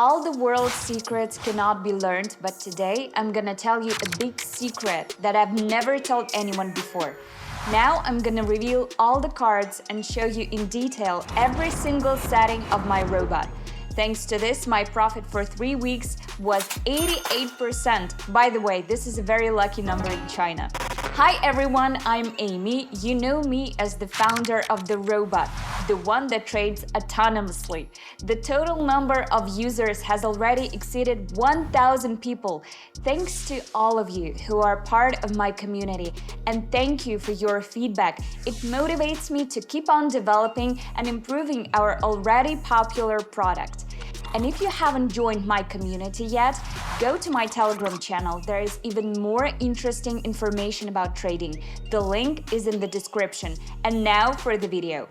All the world's secrets cannot be learned, but today I'm gonna tell you a big secret that I've never told anyone before. Now I'm gonna reveal all the cards and show you in detail every single setting of my robot. Thanks to this, my profit for 3 weeks was 88%. By the way, this is a very lucky number in China. Hi everyone, I'm Amy. You know me as the founder of the robot, the one that trades autonomously. The total number of users has already exceeded 1,000 people. Thanks to all of you who are part of my community, and thank you for your feedback. It motivates me to keep on developing and improving our already popular product. And if you haven't joined my community yet, go to my Telegram channel. There is even more interesting information about trading. The link is in the description. And now for the video.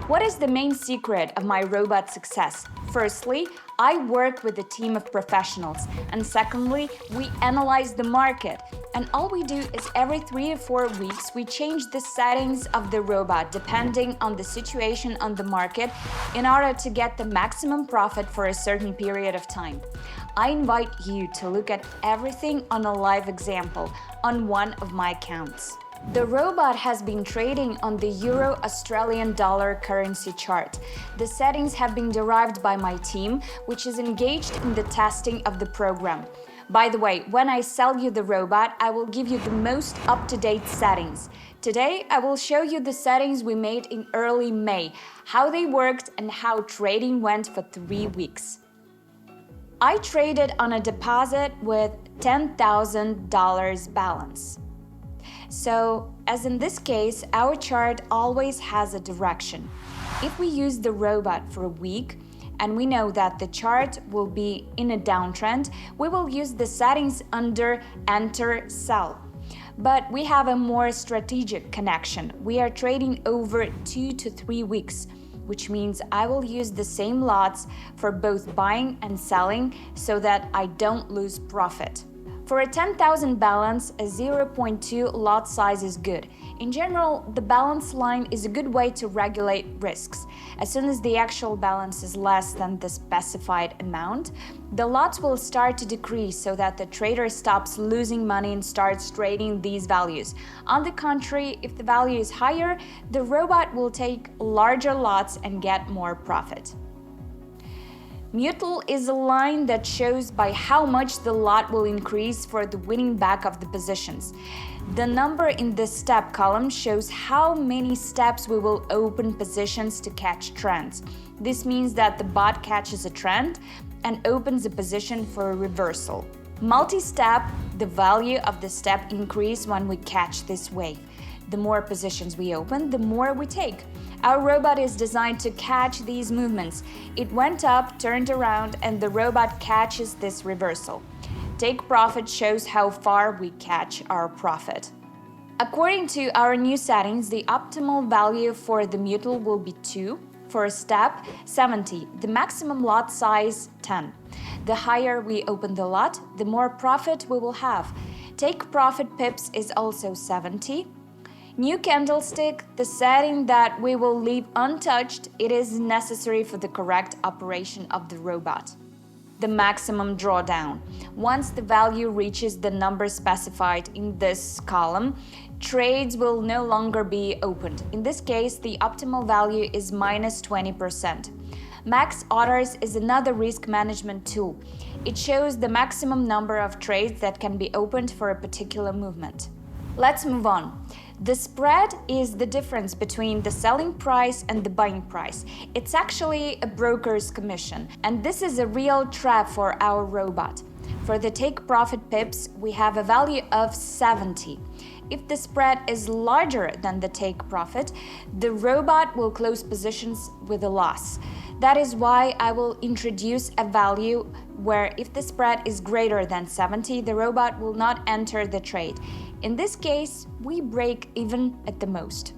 What is the main secret of my robot success? Firstly, I work with a team of professionals. And secondly, we analyze the market. And all we do is every 3 to 4 weeks, we change the settings of the robot depending on the situation on the market in order to get the maximum profit for a certain period of time. I invite you to look at everything on a live example on one of my accounts. The robot has been trading on the Euro-Australian dollar currency chart. The settings have been derived by my team, which is engaged in the testing of the program. By the way, when I sell you the robot, I will give you the most up-to-date settings. Today, I will show you the settings we made in early May, how they worked and how trading went for 3 weeks. I traded on a deposit with $10,000 balance. So, as in this case, our chart always has a direction. If we use the robot for a week, and we know that the chart will be in a downtrend, we will use the settings under Enter Sell. But we have a more strategic connection. We are trading over 2 to 3 weeks, which means I will use the same lots for both buying and selling so that I don't lose profit. For a 10,000 balance, a 0.2 lot size is good. In general, the balance line is a good way to regulate risks. As soon as the actual balance is less than the specified amount, the lots will start to decrease so that the trader stops losing money and starts trading these values. On the contrary, if the value is higher, the robot will take larger lots and get more profit. Mutual is a line that shows by how much the lot will increase for the winning back of the positions. The number in the step column shows how many steps we will open positions to catch trends. This means that the bot catches a trend and opens a position for a reversal. Multi-step, the value of the step increase when we catch this wave. The more positions we open, the more we take. Our robot is designed to catch these movements. It went up, turned around, and the robot catches this reversal. Take profit shows how far we catch our profit. According to our new settings, the optimal value for the mutual will be 2, for a step 70, the maximum lot size 10. The higher we open the lot, the more profit we will have. Take profit pips is also 70. New candlestick, the setting that we will leave untouched, it is necessary for the correct operation of the robot. The maximum drawdown. Once the value reaches the number specified in this column, trades will no longer be opened. In this case, the optimal value is minus 20%. Max orders is another risk management tool. It shows the maximum number of trades that can be opened for a particular movement. Let's move on. The spread is the difference between the selling price and the buying price. It's actually a broker's commission, and this is a real trap for our robot. For the take profit pips, we have a value of 70. If the spread is larger than the take profit, the robot will close positions with a loss. That is why I will introduce a value where if the spread is greater than 70, the robot will not enter the trade. In this case, we break even at the most.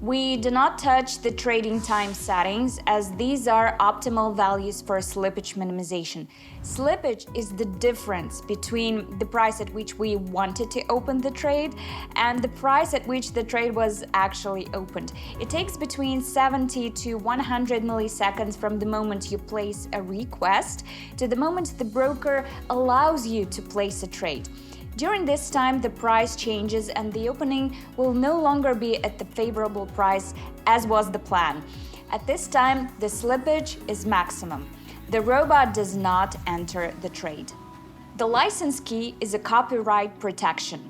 We do not touch the trading time settings as these are optimal values for slippage minimization. Slippage is the difference between the price at which we wanted to open the trade and the price at which the trade was actually opened. It takes between 70 to 100 milliseconds from the moment you place a request to the moment the broker allows you to place a trade. During this time, the price changes and the opening will no longer be at the favorable price as was the plan. At this time, the slippage is maximum. The robot does not enter the trade. The license key is a copyright protection.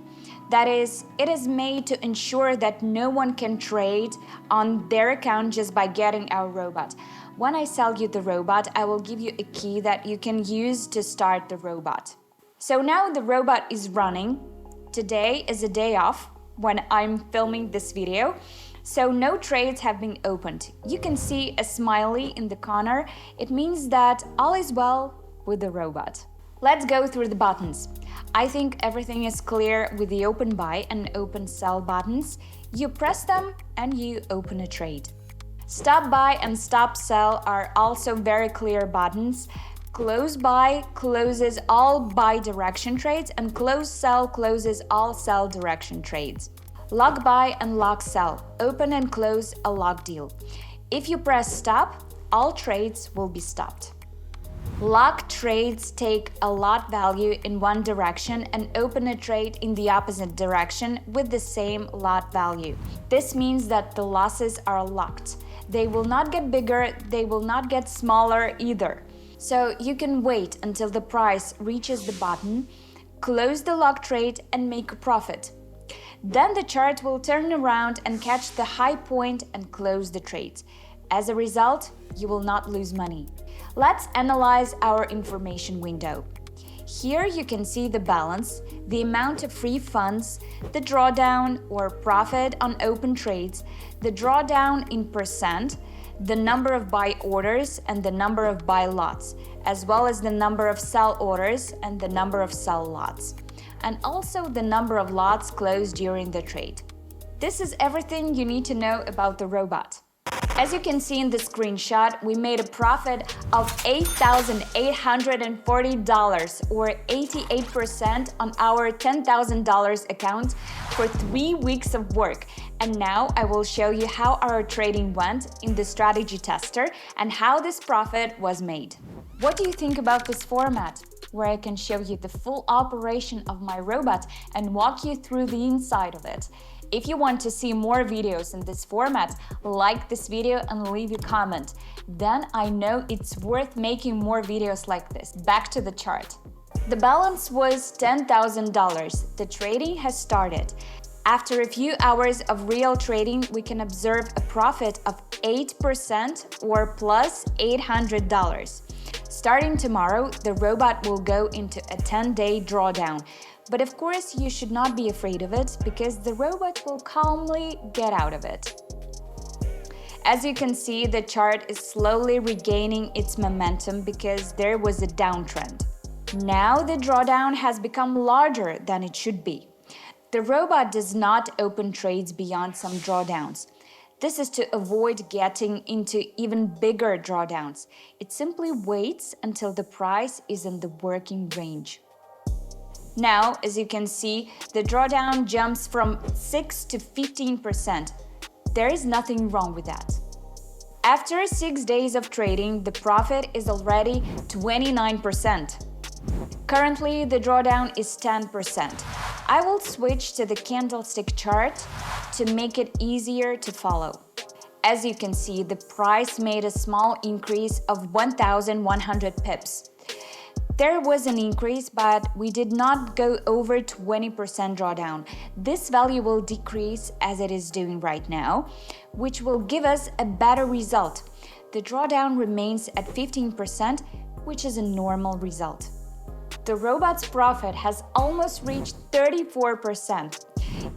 That is, it is made to ensure that no one can trade on their account just by getting our robot. When I sell you the robot, I will give you a key that you can use to start the robot. So now the robot is running. Today is a day off when I'm filming this video, so no trades have been opened. You can see a smiley in the corner. It means that all is well with the robot. Let's go through the buttons. I think everything is clear with the open buy and open sell buttons. You press them and you open a trade. Stop buy and stop sell are also very clear buttons. Close buy closes all buy direction trades and close sell closes all sell direction trades. Lock buy and lock sell open and close a lock deal. If you press stop, all trades will be stopped. Lock trades take a lot value in one direction and open a trade in the opposite direction with the same lot value. This means that the losses are locked. They will not get bigger, they will not get smaller either. So you can wait until the price reaches the button, close the lock trade and make a profit. Then the chart will turn around and catch the high point and close the trade. As a result, you will not lose money. Let's analyze our information window. Here you can see the balance, the amount of free funds, the drawdown or profit on open trades, the drawdown in percent, the number of buy orders and the number of buy lots, as well as the number of sell orders and the number of sell lots, and also the number of lots closed during the trade. This is everything you need to know about the robot. As you can see in the screenshot, we made a profit of $8,840 or 88% on our $10,000 account for 3 weeks of work. And now I will show you how our trading went in the strategy tester and how this profit was made. What do you think about this format, where I can show you the full operation of my robot and walk you through the inside of it? If you want to see more videos in this format, like this video and leave a comment. Then I know it's worth making more videos like this. Back to the chart. The balance was $10,000. The trading has started. After a few hours of real trading, we can observe a profit of 8% or plus $800. Starting tomorrow, the robot will go into a 10-day drawdown. But of course, you should not be afraid of it, because the robot will calmly get out of it. As you can see, the chart is slowly regaining its momentum because there was a downtrend. Now the drawdown has become larger than it should be. The robot does not open trades beyond some drawdowns. This is to avoid getting into even bigger drawdowns. It simply waits until the price is in the working range. Now, as you can see, the drawdown jumps from 6 to 15%. There is nothing wrong with that. After 6 days of trading, the profit is already 29%. Currently, the drawdown is 10%. I will switch to the candlestick chart to make it easier to follow. As you can see, the price made a small increase of 1,100 pips. There was an increase, but we did not go over 20% drawdown. This value will decrease as it is doing right now, which will give us a better result. The drawdown remains at 15%, which is a normal result. The robot's profit has almost reached 34%.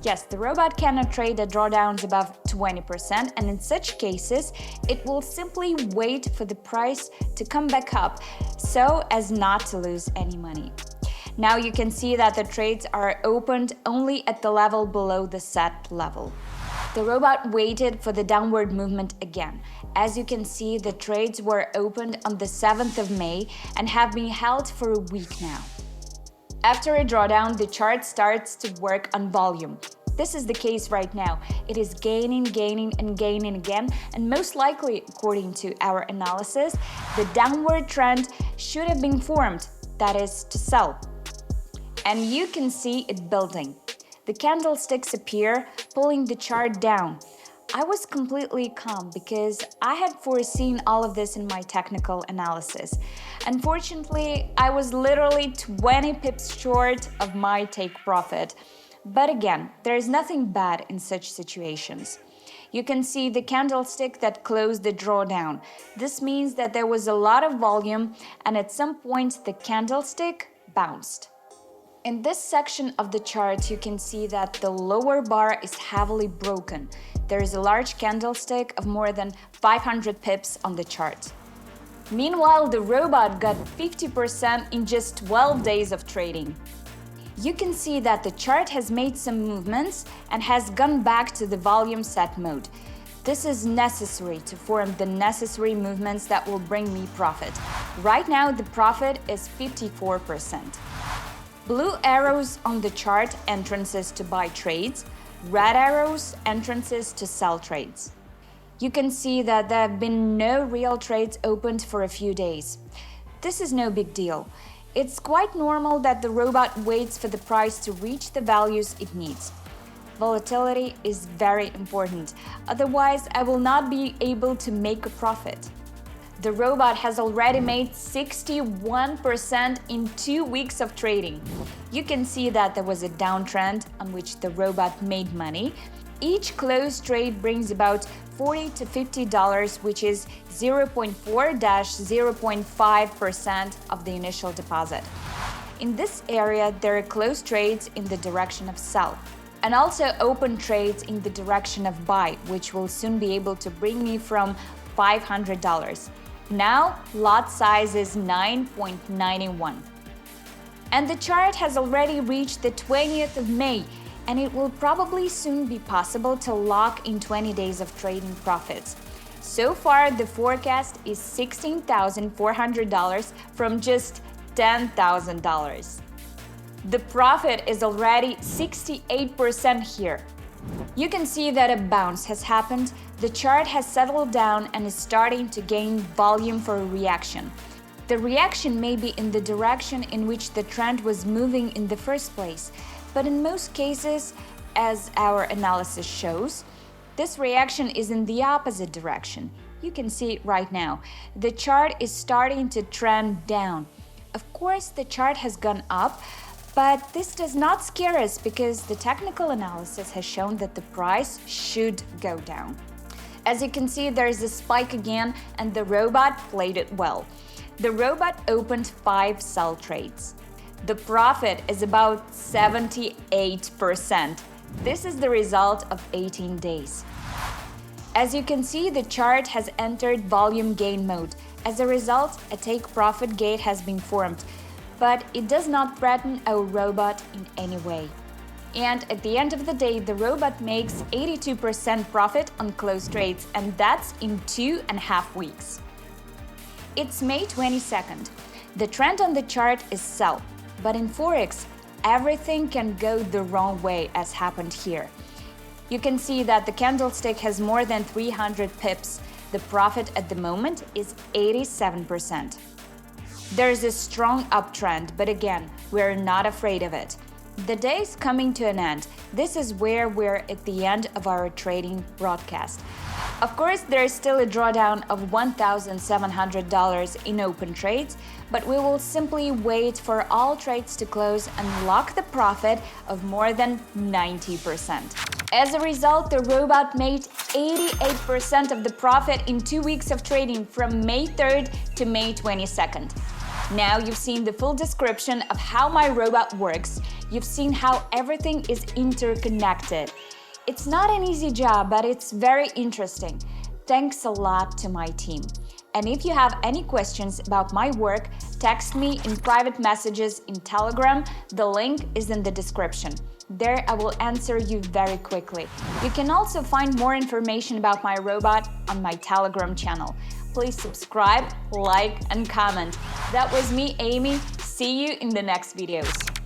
Yes, the robot cannot trade at drawdowns above 20%, and in such cases, it will simply wait for the price to come back up so as not to lose any money. Now you can see that the trades are opened only at the level below the set level. The robot waited for the downward movement again. As you can see, the trades were opened on the 7th of May and have been held for a week now. After a drawdown, the chart starts to work on volume. This is the case right now. It is gaining and gaining again, and most likely, according to our analysis, the downward trend should have been formed, that is, to sell. And you can see it building. The candlesticks appear, pulling the chart down. I was completely calm because I had foreseen all of this in my technical analysis. Unfortunately, I was literally 20 pips short of my take profit. But again, there is nothing bad in such situations. You can see the candlestick that closed the drawdown. This means that there was a lot of volume, and at some point the candlestick bounced. In this section of the chart, you can see that the lower bar is heavily broken. There is a large candlestick of more than 500 pips on the chart. Meanwhile, the robot got 50% in just 12 days of trading. You can see that the chart has made some movements and has gone back to the volume set mode. This is necessary to form the necessary movements that will bring me profit. Right now, the profit is 54%. Blue arrows on the chart, entrances to buy trades. Red arrows, entrances to sell trades. You can see that there have been no real trades opened for a few days. This is no big deal. It's quite normal that the robot waits for the price to reach the values it needs. Volatility is very important, otherwise I will not be able to make a profit. The robot has already made 61% in 2 weeks of trading. You can see that there was a downtrend on which the robot made money. Each closed trade brings about $40 to $50, which is 0.4-0.5% of the initial deposit. In this area, there are closed trades in the direction of sell, and also open trades in the direction of buy, which will soon be able to bring me from $500. Now, lot size is 9.91. And the chart has already reached the 20th of May, and it will probably soon be possible to lock in 20 days of trading profits. So far, the forecast is $16,400 from just $10,000. The profit is already 68% here. You can see that a bounce has happened. The chart has settled down and is starting to gain volume for a reaction. The reaction may be in the direction in which the trend was moving in the first place, but in most cases, as our analysis shows, this reaction is in the opposite direction. You can see it right now. The chart is starting to trend down. Of course, the chart has gone up, but this does not scare us because the technical analysis has shown that the price should go down. As you can see, there is a spike again, and the robot played it well. The robot opened 5 sell trades. The profit is about 78%. This is the result of 18 days. As you can see, the chart has entered volume gain mode. As a result, a take profit gate has been formed, but it does not threaten our robot in any way. And at the end of the day, the robot makes 82% profit on closed trades, and that's in 2.5 weeks. It's May 22nd. The trend on the chart is sell, but in Forex, everything can go the wrong way, as happened here. You can see that the candlestick has more than 300 pips. The profit at the moment is 87%. There's a strong uptrend, but again, we're not afraid of it. The day is coming to an end. This is where we're at the end of our trading broadcast. Of course, there is still a drawdown of $1,700 in open trades, but we will simply wait for all trades to close and lock the profit of more than 90%. As a result, the robot made 88% of the profit in 2 weeks of trading from May 3rd to May 22nd. Now you've seen the full description of how my robot works. You've seen how everything is interconnected. It's not an easy job, but it's very interesting. Thanks a lot to my team. And if you have any questions about my work, text me in private messages in Telegram. The link is in the description. There I will answer you very quickly. You can also find more information about my robot on my Telegram channel. Please subscribe, like, and comment. That was me, Amy. See you in the next videos.